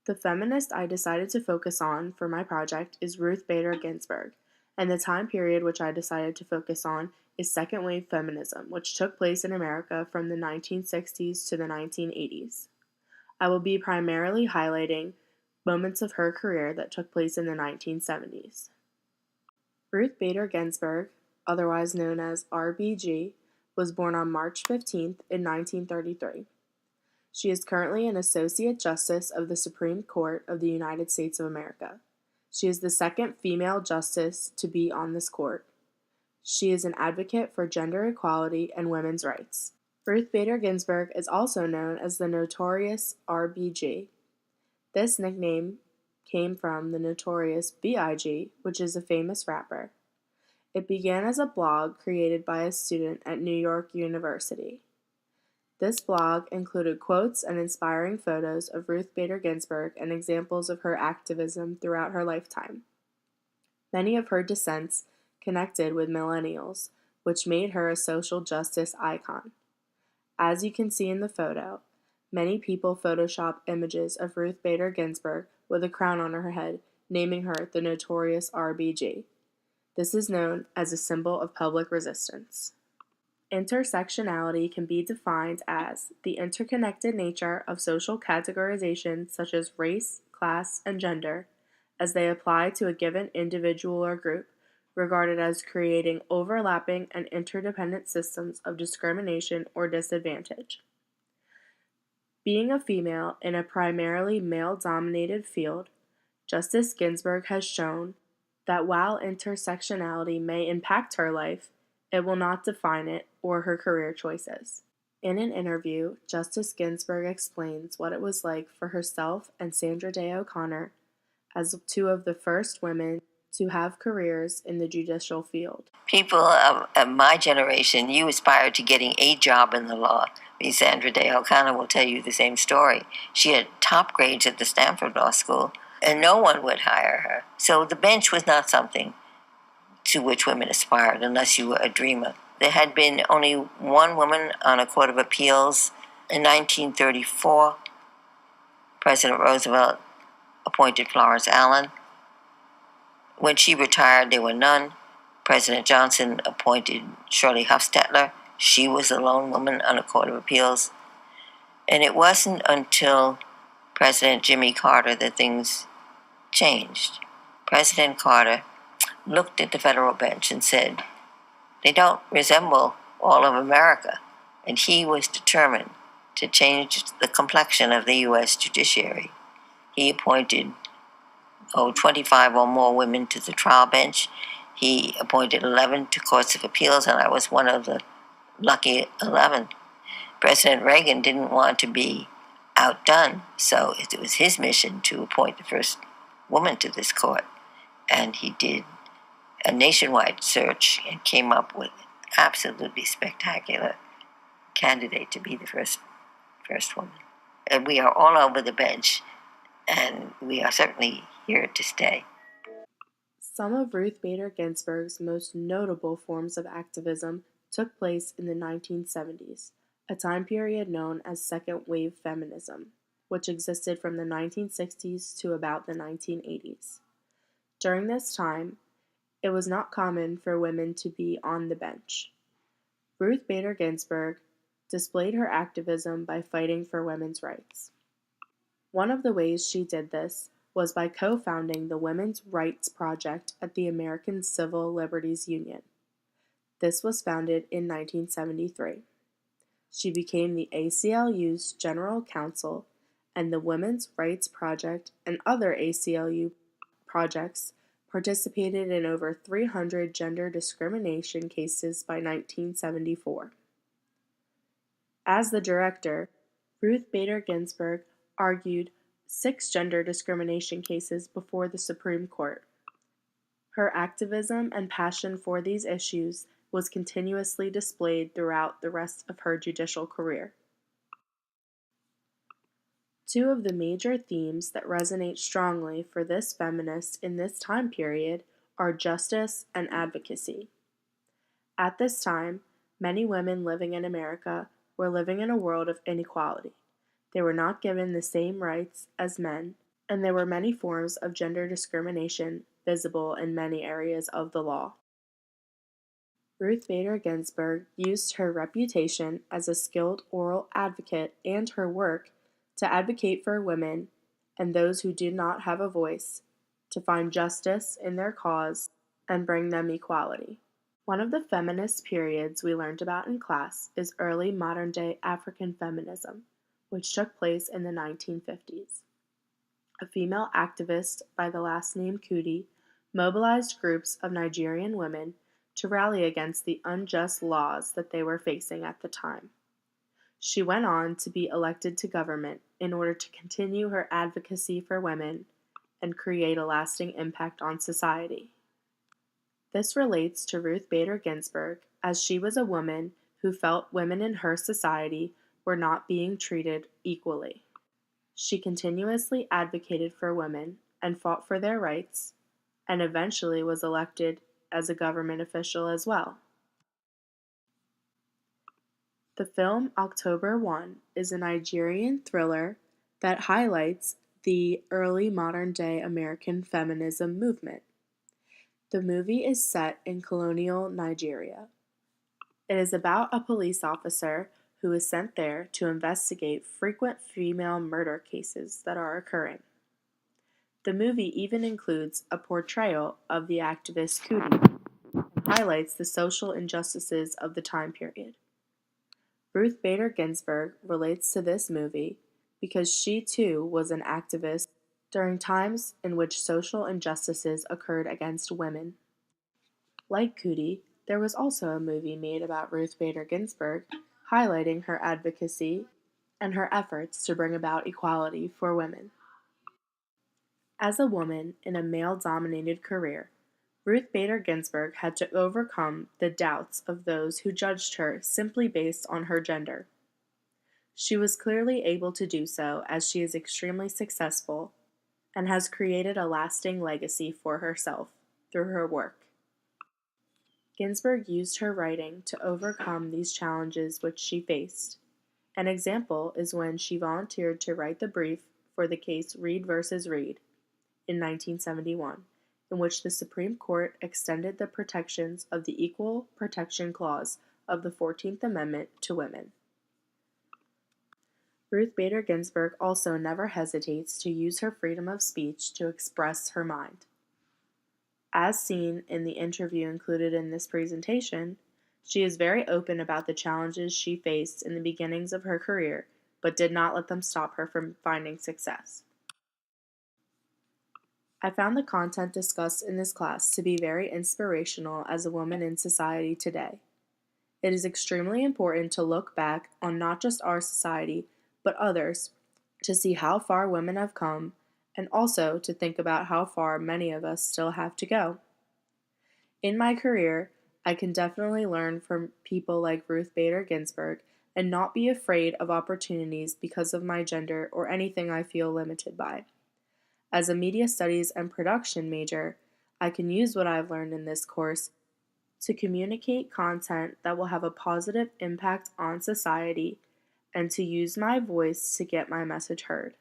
The feminist I decided to focus on for my project is Ruth Bader Ginsburg, and the time period which I decided to focus on is second wave feminism, which took place in America from the 1960s to the 1980s. I will be primarily highlighting moments of her career that took place in the 1970s. Ruth Bader Ginsburg, otherwise known as RBG, was born on March 15th in 1933. She is currently an Associate Justice of the Supreme Court of the United States of America. She is the second female justice to be on this court. She is an advocate for gender equality and women's rights. Ruth Bader Ginsburg is also known as the Notorious RBG. This nickname came from the Notorious B.I.G., which is a famous rapper. It began as a blog created by a student at New York University. This blog included quotes and inspiring photos of Ruth Bader Ginsburg and examples of her activism throughout her lifetime. Many of her dissents connected with millennials, which made her a social justice icon. As you can see in the photo, many people Photoshop images of Ruth Bader Ginsburg with a crown on her head, naming her the Notorious RBG. This is known as a symbol of public resistance. Intersectionality can be defined as the interconnected nature of social categorizations such as race, class, and gender, as they apply to a given individual or group, regarded as creating overlapping and interdependent systems of discrimination or disadvantage. Being a female in a primarily male-dominated field, Justice Ginsburg has shown that while intersectionality may impact her life, it will not define it or her career choices. In an interview, Justice Ginsburg explains what it was like for herself and Sandra Day O'Connor as two of the first women to have careers in the judicial field. People of my generation, you aspired to getting a job in the law. Sandra Day O'Connor will tell you the same story. She had top grades at the Stanford Law School, and no one would hire her. So the bench was not something to which women aspired unless you were a dreamer. There had been only one woman on a court of appeals. In 1934, President Roosevelt appointed Florence Allen. When she retired, there were none. President Johnson appointed Shirley Hufstetler. She was the lone woman on a court of appeals. And it wasn't until President Jimmy Carter that things changed. President Carter looked at the federal bench and said, they don't resemble all of America. And he was determined to change the complexion of the U.S. judiciary. He appointed 25 or more women to the trial bench. He appointed 11 to courts of appeals, and I was one of the lucky 11. President Reagan didn't want to be outdone, so it was his mission to appoint the first woman to this court. And he did a nationwide search and came up with an absolutely spectacular candidate to be the first woman. And we are all over the bench, and we are certainly here to stay. Some of Ruth Bader Ginsburg's most notable forms of activism took place in the 1970s, a time period known as second wave feminism, which existed from the 1960s to about the 1980s. During this time, it was not common for women to be on the bench. Ruth Bader Ginsburg displayed her activism by fighting for women's rights. One of the ways she did this was by co-founding the Women's Rights Project at the American Civil Liberties Union. This was founded in 1973. She became the ACLU's General Counsel, and the Women's Rights Project and other ACLU projects participated in over 300 gender discrimination cases by 1974. As the director, Ruth Bader Ginsburg argued 6 gender discrimination cases before the Supreme Court. Her activism and passion for these issues was continuously displayed throughout the rest of her judicial career. Two of the major themes that resonate strongly for this feminist in this time period are justice and advocacy. At this time, many women living in America were living in a world of inequality. They were not given the same rights as men, and there were many forms of gender discrimination visible in many areas of the law. Ruth Bader Ginsburg used her reputation as a skilled oral advocate and her work to advocate for women and those who did not have a voice to find justice in their cause and bring them equality. One of the feminist periods we learned about in class is early modern-day African feminism, which took place in the 1950s. A female activist by the last name Kuti mobilized groups of Nigerian women to rally against the unjust laws that they were facing at the time. She went on to be elected to government in order to continue her advocacy for women and create a lasting impact on society. This relates to Ruth Bader Ginsburg, as she was a woman who felt women in her society were not being treated equally. She continuously advocated for women and fought for their rights, and eventually was elected as a government official as well. The film October 1 is a Nigerian thriller that highlights the early modern-day American feminism movement. The movie is set in colonial Nigeria. It is about a police officer who is sent there to investigate frequent female murder cases that are occurring. The movie even includes a portrayal of the activist Kuti and highlights the social injustices of the time period. Ruth Bader Ginsburg relates to this movie because she too was an activist during times in which social injustices occurred against women. Like Kuti, there was also a movie made about Ruth Bader Ginsburg, highlighting her advocacy and her efforts to bring about equality for women. As a woman in a male-dominated career, Ruth Bader Ginsburg had to overcome the doubts of those who judged her simply based on her gender. She was clearly able to do so as she is extremely successful and has created a lasting legacy for herself through her work. Ginsburg used her writing to overcome these challenges which she faced. An example is when she volunteered to write the brief for the case Reed v. Reed in 1971, in which the Supreme Court extended the protections of the Equal Protection Clause of the 14th Amendment to women. Ruth Bader Ginsburg also never hesitates to use her freedom of speech to express her mind. As seen in the interview included in this presentation, she is very open about the challenges she faced in the beginnings of her career, but did not let them stop her from finding success. I found the content discussed in this class to be very inspirational as a woman in society today. It is extremely important to look back on not just our society, but others, to see how far women have come, and also to think about how far many of us still have to go. In my career, I can definitely learn from people like Ruth Bader Ginsburg and not be afraid of opportunities because of my gender or anything I feel limited by. As a media studies and production major, I can use what I've learned in this course to communicate content that will have a positive impact on society and to use my voice to get my message heard.